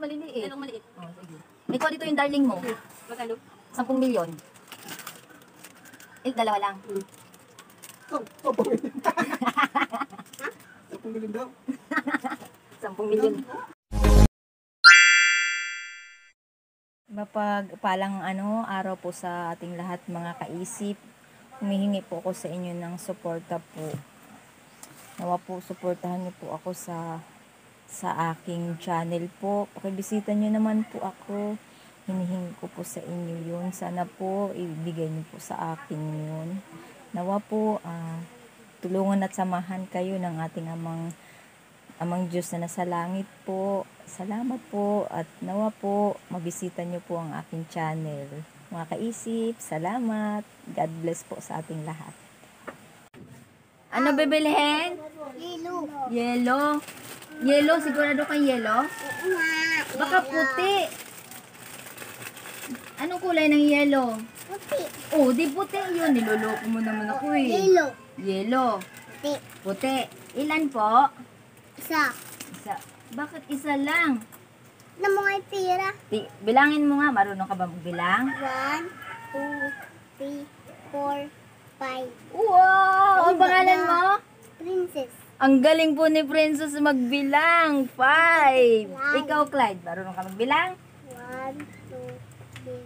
maliliit. Dalawang maliit. Oh, sige. May kuha dito yung darling mo. Magkano? 10 milyon. Dalawa lang. 10 milyon daw. 10 milyon. Mapagpalang araw po sa ating lahat mga kaisip. Humihingi po ako sa inyo ng suporta po. Nawa po, suportahan niyo po ako sa aking channel po. Pakibisita niyo naman po ako. Hinihingi ko po sa inyo yun. Sana po ibigay niyo po sa akin yun. Nawa po, tulungan at samahan kayo ng ating amang Diyos na nasa langit po. Salamat po at nawa po mabisita niyo po ang aking channel. Mga kaisip, salamat. God bless po sa ating lahat. Ano bibilihin? Yellow. Yellow. Yellow, sigurado kang yellow? Baka puti. Anong kulay ng yellow? Puti. Oh, di puti yun. Niloloko mo naman ako eh. Yellow. Yellow. Puti. Puti. Ilan po? Isa. Isa. Bakit isa lang? Na mga pira. Bilangin mo nga. Marunong ka ba magbilang? 1, 2, 3, 4, 5. Wow! Ang pangalan mo? Princess. Ang galing po ni Princess magbilang. 5. Ikaw, Clyde, marunong ka magbilang? 1, 2, 3,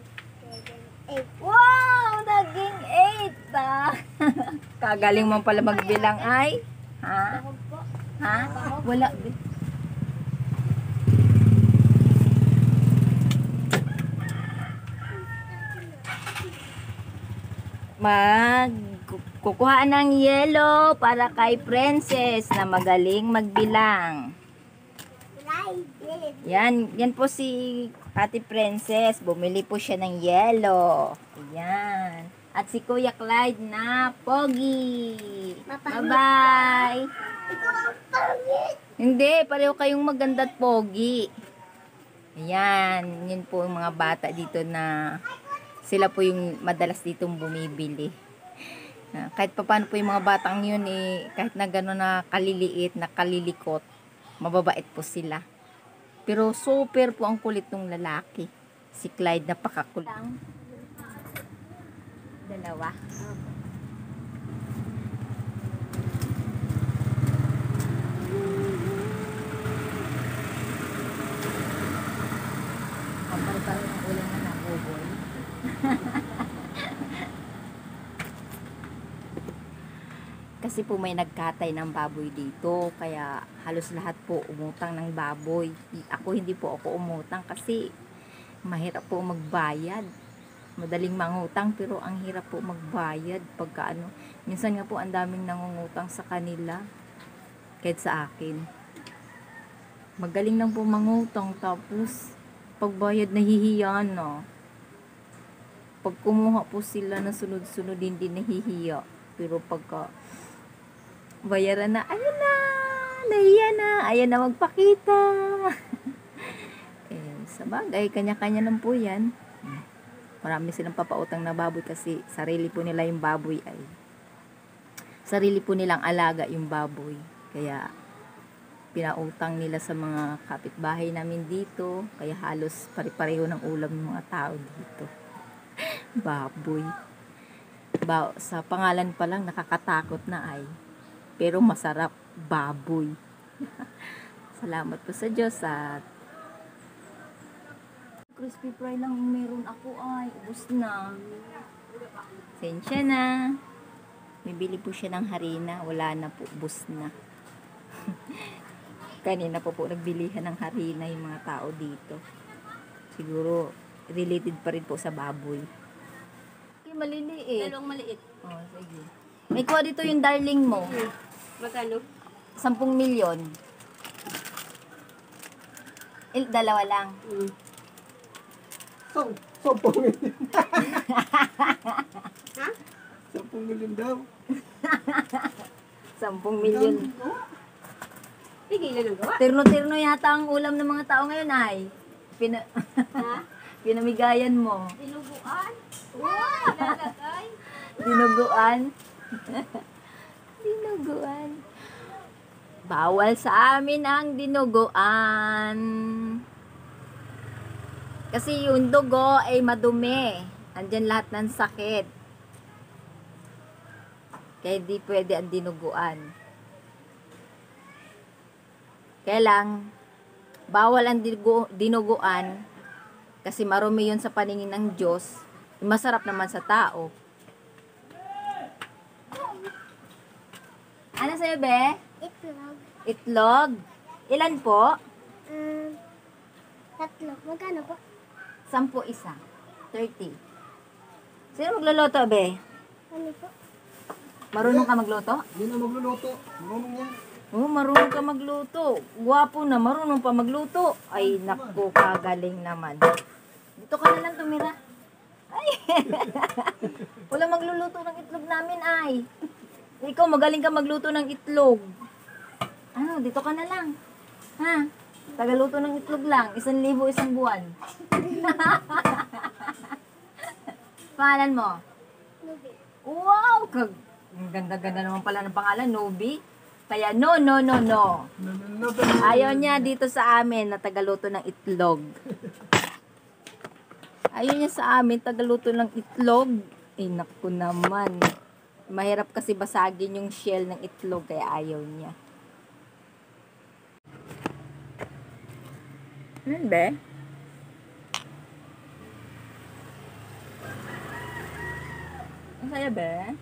4, 5. Wow! Naging 8 Kagaling mo pala magbilang ay? Ha? Ha? Wala. Kukuhaan ng yellow para kay Princess na magaling magbilang. Yan po si Ate Princess. Bumili po siya ng yellow. Ayan. At si Kuya Clyde na pogi. Bye-bye. Hindi, pareho kayong maganda at pogi. Ayan. Yun po yung mga bata dito na sila po yung madalas ditong bumibili. Kahit pa paano po yung mga batang yun kahit na gano'n na kaliliit, na kalilikot, mababait po sila. Pero super po ang kulit ng lalaki. Si Clyde napakakulit. Dalawa. Kapal-pal ng ulang na nabuboy. Kasi po may nagkatay ng baboy dito, kaya halos lahat po umutang ng baboy. Ako hindi po ako umutang kasi mahirap po magbayad. Madaling mangutang pero ang hirap po magbayad pagka minsan nga po ang daming nangungutang sa kanila kahit sa akin. Magaling lang po mangutang tapos pagbayad nahihiya na. Pag kumuha po sila na sunod-sunod hindi nahihiya. Pero pagka bayaran na, ayun na, nahiya na, ayan na magpakita. Sa bagay, kanya-kanya lang po yan. Marami silang papautang na baboy kasi sarili po nila yung baboy ay. Sarili po nilang alaga yung baboy. Kaya, pinautang nila sa mga kapitbahay namin dito. Kaya halos pare-pareho ng ulam ng mga tao dito. Baboy. Sa pangalan pa lang, nakakatakot na ay. Pero masarap, baboy. Salamat po sa Diyos at crispy fry lang meron ako ay ubos na. Sensya na. Bibili po siya ng harina, wala na po, ubos na. Kanina po nagbilihan ng harina yung mga tao dito. Siguro related pa rin po sa baboy. Okay, maliliit. Dalawang maliit. Oh, sige. May kuha dito yung darling mo. Magkano? 10 milyon. Dalawa lang. 10 milyon. Ha? 10 milyon daw. 10 milyon. Tigilan ang gawa. Terno-terno yata ang ulam ng mga tao ngayon ay. Ha? Pinamigayan mo. Dinuguan? Wow! Ilalagay? Dinuguan. Dinuguan. Bawal sa amin ang dinuguan. Kasi yung dugo ay madumi. Andyan lahat ng sakit. Kaya di pwede ang dinuguan. Kaya lang, bawal ang dinuguan kasi marumi yun sa paningin ng Diyos. Masarap naman sa tao. Ano sa'yo, be? Itlog. Itlog? Ilan po? Tatlo. Magkano po? 10 isa. 30. Sino magluluto, be? Ano po? Marunong ka magluto? Yan ang magluluto. Marunong yan. Oh, marunong ka magluto. Gwapo na, marunong pa magluto. Ay, naku, kagaling naman. Dito ka na lang tumira. Ay, wala magluluto ng itlog namin, ay. Ikaw, magaling ka magluto ng itlog. Ano, dito ka na lang. Ha? Tagaluto ng itlog lang. 1,000 isang buwan. Pangalan mo? Nubi. Wow! Ang ganda-ganda naman pala ng pangalan, Nobi. Kaya no. Ayaw niya dito sa amin na tagaluto ng itlog. Ayaw niya sa amin tagaluto ng itlog. Eh, naku naman. Mahirap kasi basagin yung shell ng itlog kaya ayaw niya. Ano ba? Ang saya ba?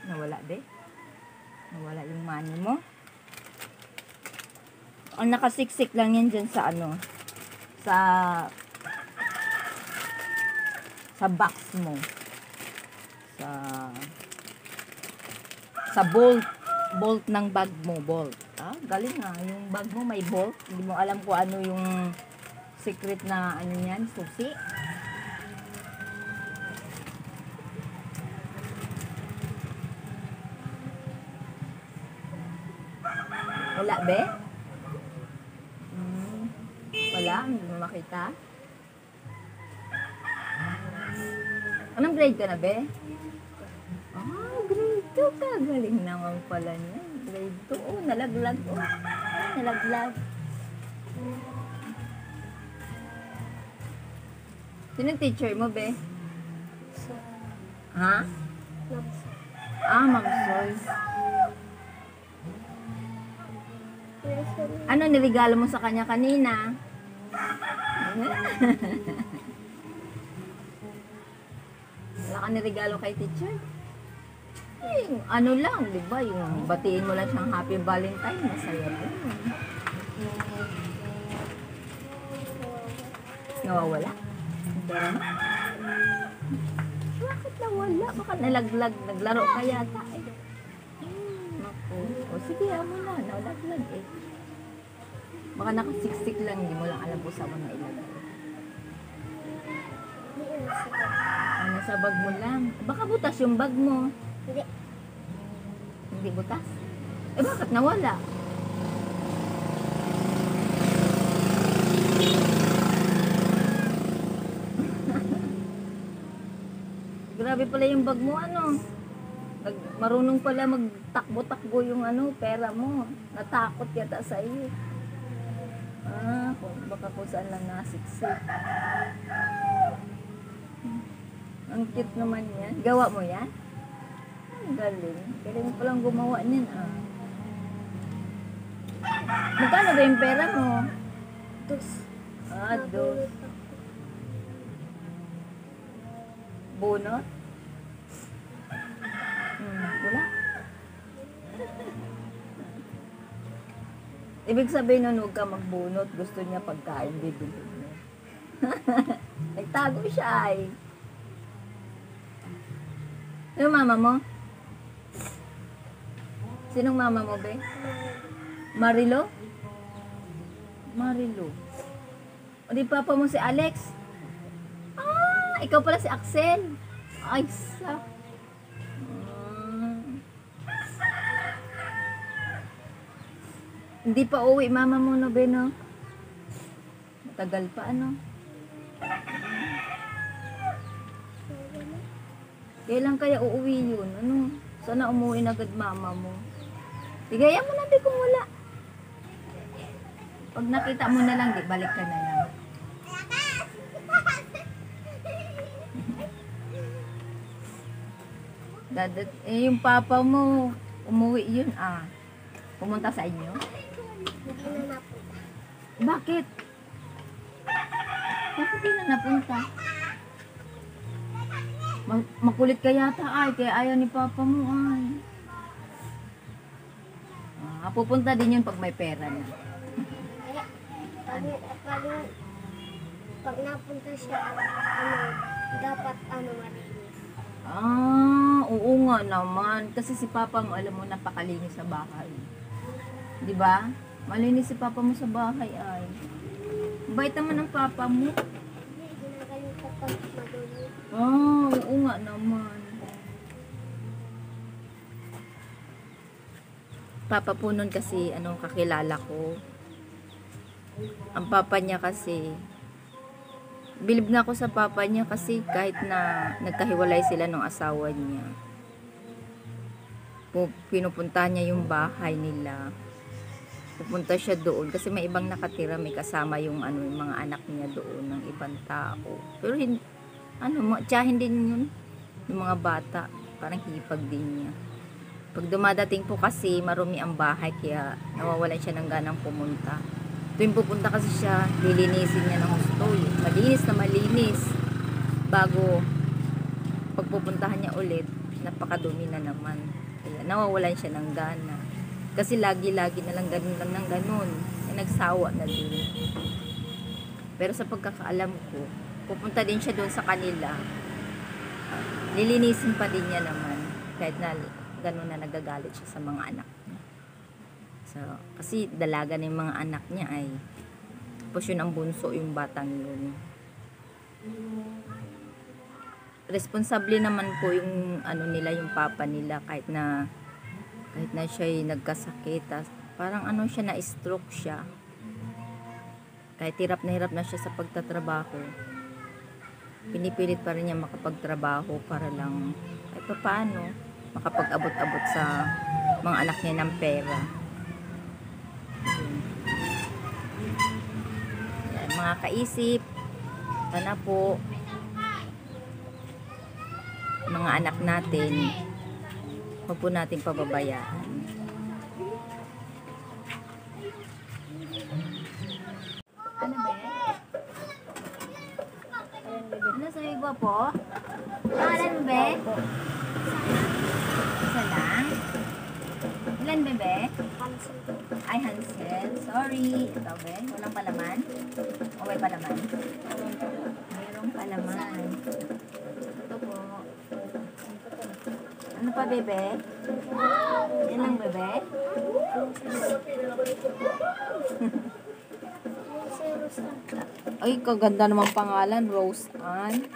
Nawala be? Nawala yung money mo? Ang nakasiksik lang yan dyan sa ano? Sa box mo. Sa bolt ng bag mo, bolt. Ah, galing nga. Yung bag mo may bolt. Hindi mo alam kung ano yung secret na ano yan, susi. Wala, be? Wala? Hindi mo makita? Anong grade ka na, be? Ah, grade 2 ka. Galing naman pala niya. Grade 2. Oh, nalaglag. Oh, nalaglag. Sinong teacher mo, be? Ha? Ah, Ma'am Sol. Ano niregalo mo sa kanya kanina? Wala ka niregalo kay teacher? Eh, ano lang, di ba? Yung batiin mo lang siyang Happy Valentine, masaya din. Nawawala? Pero, bakit nawala? Baka nalaglag, naglaro ka yata eh. Naku. O sige, mo na, nalaglag eh. Baka nakasiksik lang, hindi mo lang alam kung saan mo na ilagay. Ano sa bag mo lang? Baka butas yung bag mo. Hindi. Hindi butas? Eh bakit nawala? Grabe pala yung bag mo, ano? Marunong pala magtakbo-takbo yung ano, pera mo. Natakot yata sa iyo. Ah, baka kung saan lang nasiksik. Ang cute naman yan. Gawa mo yan? Ang galing. Galing mo palang gumawa niyan, ah. Magkano ba yung pera mo? Dos. Ah, dos. Bunot? Wala. Ibig sabihin nun, huwag ka magbunot. Gusto niya pagkain, bibili mo. Nagtago siya ay. Sino mama mo? Sinong mama mo, be? Marilo? Marilo. O di papa mo si Alex? Ah, ikaw pala si Axel. Ay, sa. Hindi pa uwi mama mo, no, be, no? Matagal pa, ano? Kailan kaya uuwi yun? Ano? Sana umuwi na agad mama mo. Bigayan mo na, di kung wala. Pag nakita mo na lang, di, balik ka na lang. Yung papa mo, umuwi yun ah. Pumunta sa inyo? Hindi na napunta. Bakit? Bakit di na napunta? Makulit ka yata ay, kaya ayaw ni papa mo ay. Pupunta din yun pag may pera na. Pag napunta siya, dapat malinis. Oo nga naman. Kasi si papa mo, alam mo, napakalinis sa bahay. Di ba? Malinis si papa mo sa bahay ay. Bait naman ng papa mo. Hindi, ginagaling ko pag madumi. Oo nga naman. Papa po nun kasi, kakilala ko. Ang papa niya kasi, bilib nga ako sa papa niya kasi kahit na nagkahiwalay sila ng asawa niya, pinupunta niya yung bahay nila. Pupunta siya doon kasi may ibang nakatira, may kasama yung yung mga anak niya doon ng ibang tao. Pero tiyahin din yun, yung mga bata, parang hipag din niya. Pag dumadating po kasi marumi ang bahay kaya nawawalan siya ng ganang pumunta. Tuwing pupunta kasi siya, lilinisin niya ng gusto. Malinis na malinis. Bago pagpupuntahan niya ulit, napakadumi na naman. Kaya nawawalan siya ng gana. Kasi lagi-lagi na lang ganun lang ng ganun. Nagsawa na din. Pero sa pagkakaalam ko, pupunta din siya doon sa kanila. Lilinisin pa din niya naman. Kahit na ganun na nagagalit siya sa mga anak niya. So, kasi dalaga na yung mga anak niya ay tapos yun ang bunso yung batang yun. Responsable naman po yung nila, yung papa nila kahit na siya ay nagkasakit. Parang siya, na-stroke siya. Kahit hirap na siya sa pagtatrabaho. Pinipilit pa rin niya makapagtrabaho para lang kahit pa paano makapag-abot-abot sa mga anak niya ng pera. Yan, mga kaisip, sana po mga anak natin, huwag po natin pababayaan. Ano ba? Ano sa'yo iba po? Pangalan mo ba? Isa lang? Ilan bebe? Cancel. Ay, Hansel. Sorry. Ito be? Walang palaman? O may palaman? Mayroong palaman. Ito po. Ano pa bebe? Yan lang bebe? Ay, kaganda naman pangalan. Rose Ann.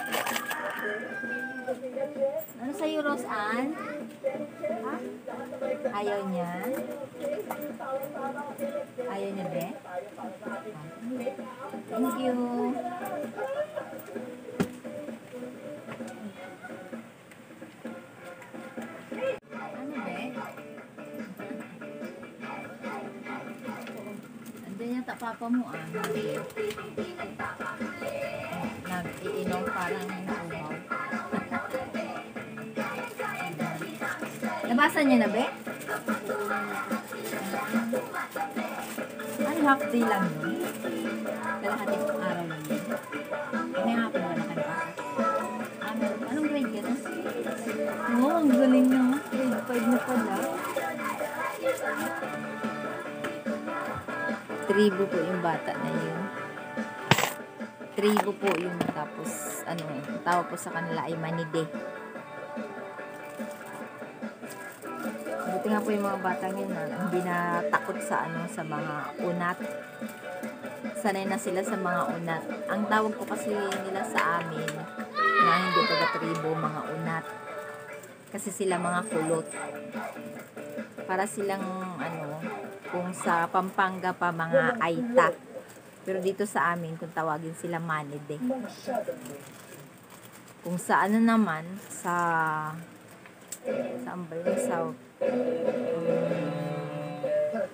Ano sa'yo, Rose Ann? Ha? Ayaw niya? Ayaw niya, be? Thank you. Ano, be? Andiyan yata papa mo, Nag-iinom parang nauhaw. Nabasa niyo na, be? Ano, half day lang yun? Kalahating araw lang yun? May hapon wala ka na? Anong grade ka na? Oo, ang galing na. Grade 5 na pala. Tribo po yung bata na yun. Tribo po yung tapos, tawag po sa kanila ay manide. Buti nga po yung mga batang yun na hindi na takot sa sa mga unat. Sanay na sila sa mga unat. Ang tawag po kasi nila sa amin na hindi taga-tribo, mga unat. Kasi sila mga kulot. Para silang kung sa Pampanga pa mga Aita. Pero dito sa amin kung tawagin sila manide. Kung sa ano naman, saan ba yun? Sa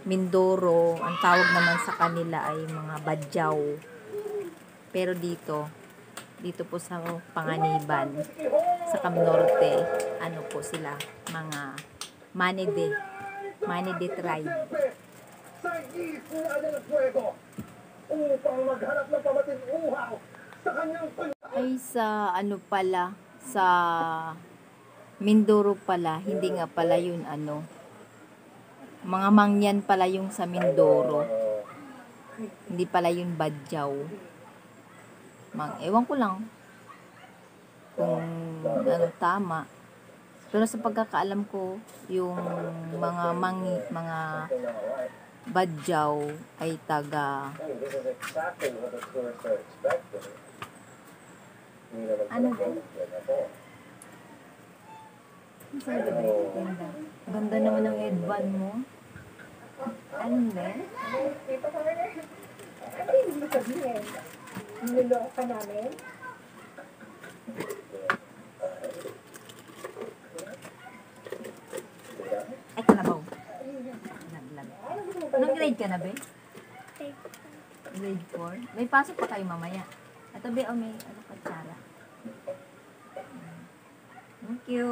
Mindoro, ang tawag naman sa kanila ay mga badyaw. Pero dito po sa Panganiban, sa Camnorte, ano po sila, mga Manide tribe. Sa ikuan ng fuego upang maghanap ng pamatin-uhaw sa kanyang Ay sa ano pala, sa Mindoro pala, hindi nga pala yun ano. Mga mangyan pala yung sa Mindoro. Hindi pala yun badyaw. Ewan ko lang kung ano tama. Pero sa pagkakaalam ko, yung mga badyaw ay taga ano ba? Sabi ba ito? Ganda. Ganda naman ng headband mo. Ano ba? Niloko ka namin? Ay, kalabaw. Naglag. Anong grade ka na, be? Grade 4? May pasok pa kayo mamaya. Ito, be, may ano ka, Sara. Thank you.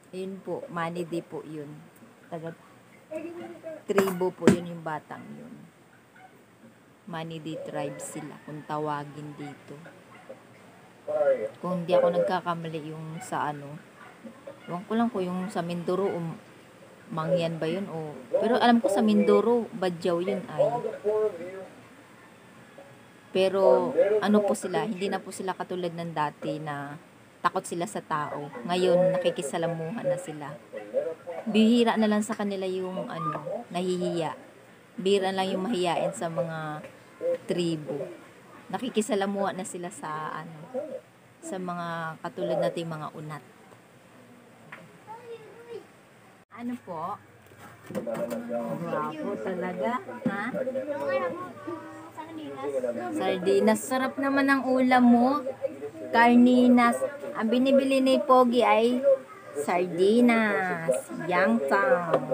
Yun po, Manide po yun. Taga tribo po yun yung batang yun. Manide tribe sila kung tawagin dito. Kung hindi ako nagkakamali yung sa ano. Ewan ko lang ko yung sa Mindoro mangyan ba yun o pero alam ko sa Mindoro badyaw yun ay. Pero ano po sila, hindi na po sila katulad ng dati na takot sila sa tao. Ngayon nakikisalamuhan na sila. Bihira na lang sa kanila yung ano, nahihiya. Bihira lang yung mahiyain sa mga tribo. Nakikisalamuha na sila sa ano, sa mga katulad nating mga unat. Ano po? Wapo talaga, ha? Sardinas. Sarap naman ang ulam mo. Carninas. Ang binibili ni Pogi ay sardinas. Yangtang.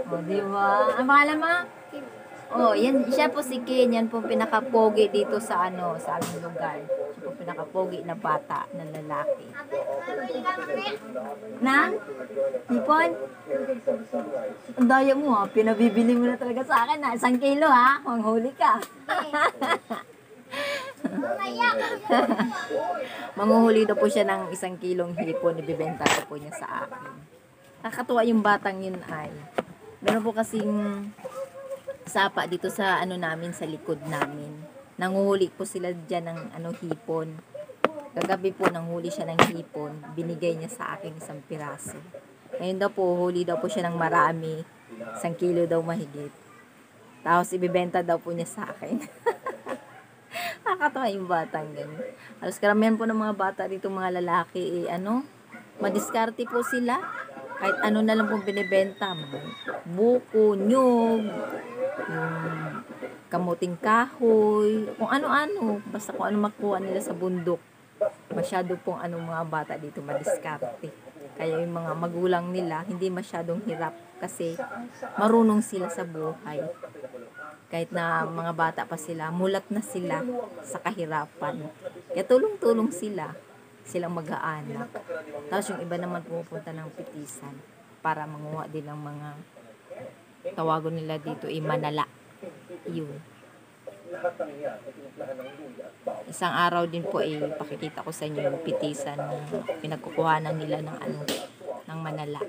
O, diba? Ang pangalan mo? Oh, yan, siya po si Ken. Yan po pinaka-pogi dito sa ano, sa aming lugar. Siya po pinaka-pogi na bata, na lalaki. Nang? Hipon? Ang daya mo ha. Pinabibili mo na talaga sa akin ha. 1 kilo ha. Manghuli ka. Manguhuli na po siya ng 1 kilong hipon. Ibibenta ko po niya sa akin. Nakakatuwa yung batang yun ay. Meron po kasing sapa dito sa ano namin, sa likod namin. Nanguhuli po sila dyan ng ano, hipon. Kagabi po nanghuli siya ng hipon. Binigay niya sa akin 1 piraso. Ngayon daw po, huli daw po siya ng marami. 1 kilo daw mahigit. Tapos ibibenta daw po niya sa akin. Nakakatawa yung batang ganyan. Halos karamihan po ng mga bata dito, mga lalaki, madiskarte po sila. Kahit ano na lang po binibenta. Buko, nyug, yung kamuting kahoy, kung ano-ano. Basta kung ano makuha nila sa bundok. Masyado pong mga bata dito madiskarte. Kaya yung mga magulang nila, hindi masyadong hirap. Kasi marunong sila sa buhay. Kahit na mga bata pa sila, mulat na sila sa kahirapan. Kaya tulong-tulong sila. Silang mag-aanak. Tapos yung iba naman pumupunta ng pitisan para manguha din ng mga tawagon nila dito manala. Yun. Isang araw din po pakikita ko sa inyo yung pitisan na pinagkukuhanan nila ng manala.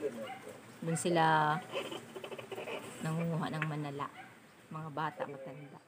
Doon sila nangunguha ng manala. Mga bata, matanda.